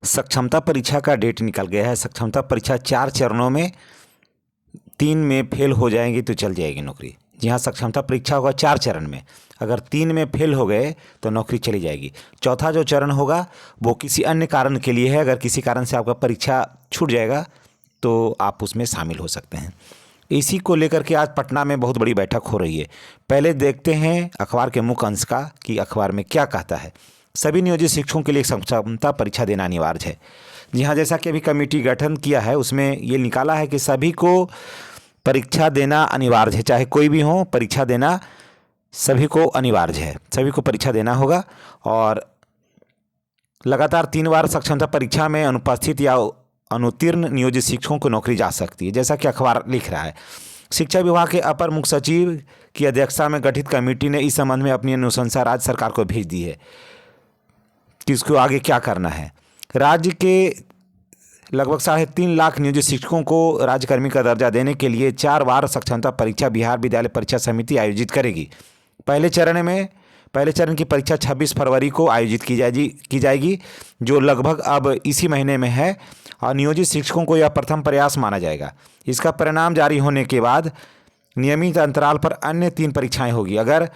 सक्षमता परीक्षा का डेट निकल गया है। सक्षमता परीक्षा 4 चरणों में 3 में फेल हो जाएंगे तो चल जाएगी नौकरी। जी हाँ, सक्षमता परीक्षा होगा 4 चरण में, अगर 3 में फेल हो गए तो नौकरी चली जाएगी। चौथा जो चरण होगा वो किसी अन्य कारण के लिए है, अगर किसी कारण से आपका परीक्षा छूट जाएगा तो आप उसमें शामिल हो सकते हैं। इसी को लेकर के आज पटना में बहुत बड़ी बैठक हो रही है। पहले देखते हैं अखबार के मुख्य अंश का कि अखबार में क्या कहता है। सभी नियोजित शिक्षकों के लिए सक्षमता परीक्षा देना अनिवार्य है। जी हाँ, जैसा कि अभी कमेटी गठन किया है उसमें ये निकाला है कि सभी को परीक्षा देना अनिवार्य है, चाहे कोई भी हो, परीक्षा देना सभी को अनिवार्य है, सभी को परीक्षा देना होगा। और लगातार 3 बार सक्षमता परीक्षा में अनुपस्थित या अनुत्तीर्ण नियोजित शिक्षकों को नौकरी जा सकती है, जैसा कि अखबार लिख रहा है। शिक्षा विभाग के अपर मुख्य सचिव की अध्यक्षता में गठित कमेटी ने इस संबंध में अपनी अनुशंसा राज्य सरकार को भेज दी है कि इसको आगे क्या करना है। राज्य के लगभग 3.5 लाख नियोजित शिक्षकों को राज्यकर्मी का दर्जा देने के लिए 4 बार सक्षमता परीक्षा बिहार विद्यालय परीक्षा समिति आयोजित करेगी। पहले चरण की परीक्षा 26 फरवरी को आयोजित की जाएगी, जो लगभग अब इसी महीने में है, और नियोजित शिक्षकों को यह प्रथम प्रयास माना जाएगा। इसका परिणाम जारी होने के बाद नियमित अंतराल पर अन्य 3 परीक्षाएं होगी। अगर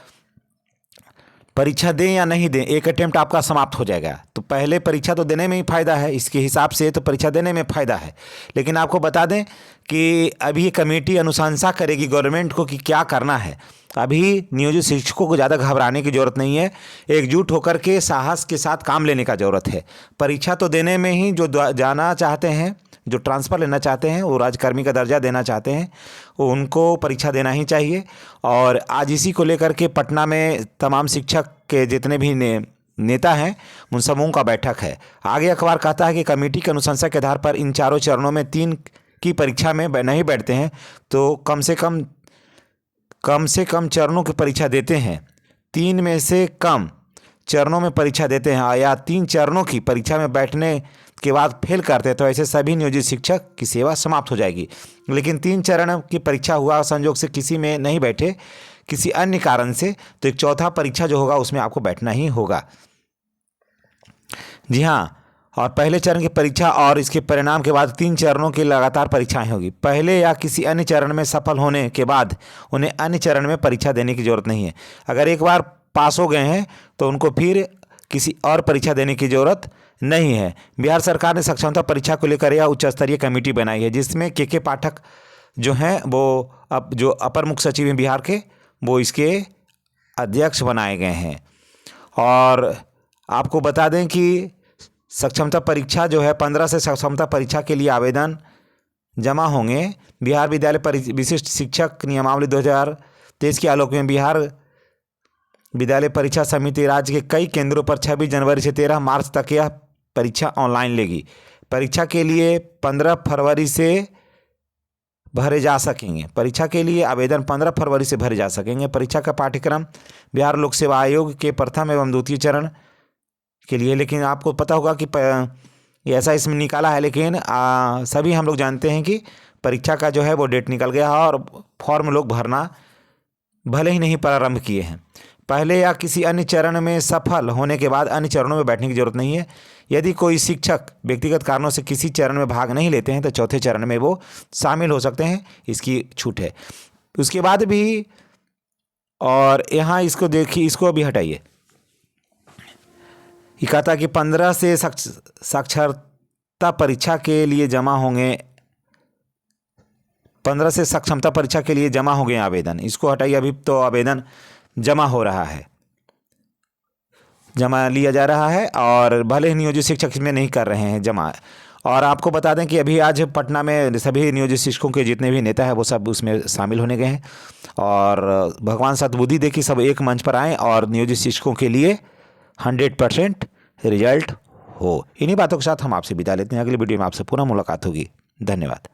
परीक्षा दें या नहीं दें, एक अटेम्प्ट आपका समाप्त हो जाएगा। तो पहले परीक्षा तो देने में ही फ़ायदा है, इसके हिसाब से तो परीक्षा देने में फ़ायदा है। लेकिन आपको बता दें कि अभी ये कमेटी अनुशंसा करेगी गवर्नमेंट को कि क्या करना है। अभी नियोजित शिक्षकों को ज़्यादा घबराने की ज़रूरत नहीं है, एकजुट होकर के साहस के साथ काम लेने का ज़रूरत है। परीक्षा तो देने में ही जो जाना चाहते हैं, जो ट्रांसफ़र लेना चाहते हैं, वो राज्यकर्मी का दर्जा देना चाहते हैं, वो उनको परीक्षा देना ही चाहिए। और आज इसी को लेकर के पटना में तमाम शिक्षक के जितने भी नेता हैं उन समूह का बैठक है। आगे अखबार कहता है कि कमेटी की अनुशंसा के आधार पर इन चारों चरणों में 3 की परीक्षा में नहीं बैठते हैं तो कम से कम चरणों की परीक्षा देते हैं, 3 में से कम चरणों में परीक्षा देते हैं, या 3 चरणों की परीक्षा में बैठने के बाद फेल करते हैं तो ऐसे सभी नियोजित शिक्षक की सेवा समाप्त हो जाएगी। लेकिन 3 चरण की परीक्षा हुआ संयोग से किसी में नहीं बैठे किसी अन्य कारण से, तो एक चौथा परीक्षा जो होगा उसमें आपको बैठना ही होगा। जी हाँ, और पहले चरण की परीक्षा और इसके परिणाम के बाद 3 चरणों की लगातार परीक्षाएं होगी। पहले या किसी अन्य चरण में सफल होने के बाद उन्हें अन्य चरण में परीक्षा देने की ज़रूरत नहीं है। अगर एक बार पास हो गए हैं तो उनको फिर किसी और परीक्षा देने की ज़रूरत नहीं है। बिहार सरकार ने सक्षमता परीक्षा को लेकर यह उच्च स्तरीय कमेटी बनाई है, जिसमें के पाठक जो हैं वो अब जो अपर मुख्य सचिव हैं बिहार के, वो इसके अध्यक्ष बनाए गए हैं। और आपको बता दें कि सक्षमता परीक्षा जो है 15 से सक्षमता परीक्षा के लिए आवेदन जमा होंगे। बिहार विद्यालय विशिष्ट शिक्षक नियमावली 2023 के आलोक में बिहार विद्यालय परीक्षा समिति राज्य के कई केंद्रों पर 26 जनवरी से 13 मार्च तक यह परीक्षा ऑनलाइन लेगी। परीक्षा के लिए 15 फरवरी से भरे जा सकेंगे। परीक्षा के लिए आवेदन 15 फरवरी से भरे जा सकेंगे। परीक्षा का पाठ्यक्रम बिहार लोक सेवा आयोग के प्रथम एवं द्वितीय चरण के लिए, लेकिन आपको पता होगा कि ऐसा इसमें निकाला है, लेकिन सभी हम लोग जानते हैं कि परीक्षा का जो है वो डेट निकल गया है और फॉर्म लोग भरना भले ही नहीं प्रारंभ किए हैं। पहले या किसी अन्य चरण में सफल होने के बाद अन्य चरणों में बैठने की जरूरत नहीं है। यदि कोई शिक्षक व्यक्तिगत कारणों से किसी चरण में भाग नहीं लेते हैं तो चौथे चरण में वो शामिल हो सकते हैं, इसकी छूट है। उसके बाद भी, और यहाँ इसको देखिए, इसको अभी हटाइए, ये कहता कि 15 से साक्षरता परीक्षा के लिए जमा होंगे, 15 से सक्षमता परीक्षा के लिए जमा हो गए आवेदन, इसको हटाइए। अभी तो आवेदन जमा हो रहा है, जमा लिया जा रहा है, और भले ही नियोजित शिक्षक इसमें नहीं कर रहे हैं जमा। और आपको बता दें कि अभी आज पटना में सभी नियोजित शिक्षकों के जितने भी नेता हैं वो सब उसमें शामिल होने गए हैं। और भगवान सद्बुद्धि दे कि सब एक मंच पर आएँ और नियोजित शिक्षकों के लिए 100% रिजल्ट हो। इन्हीं बातों के साथ हम आपसे विदा लेते हैं। अगली वीडियो में आपसे पुनः मुलाकात होगी। धन्यवाद।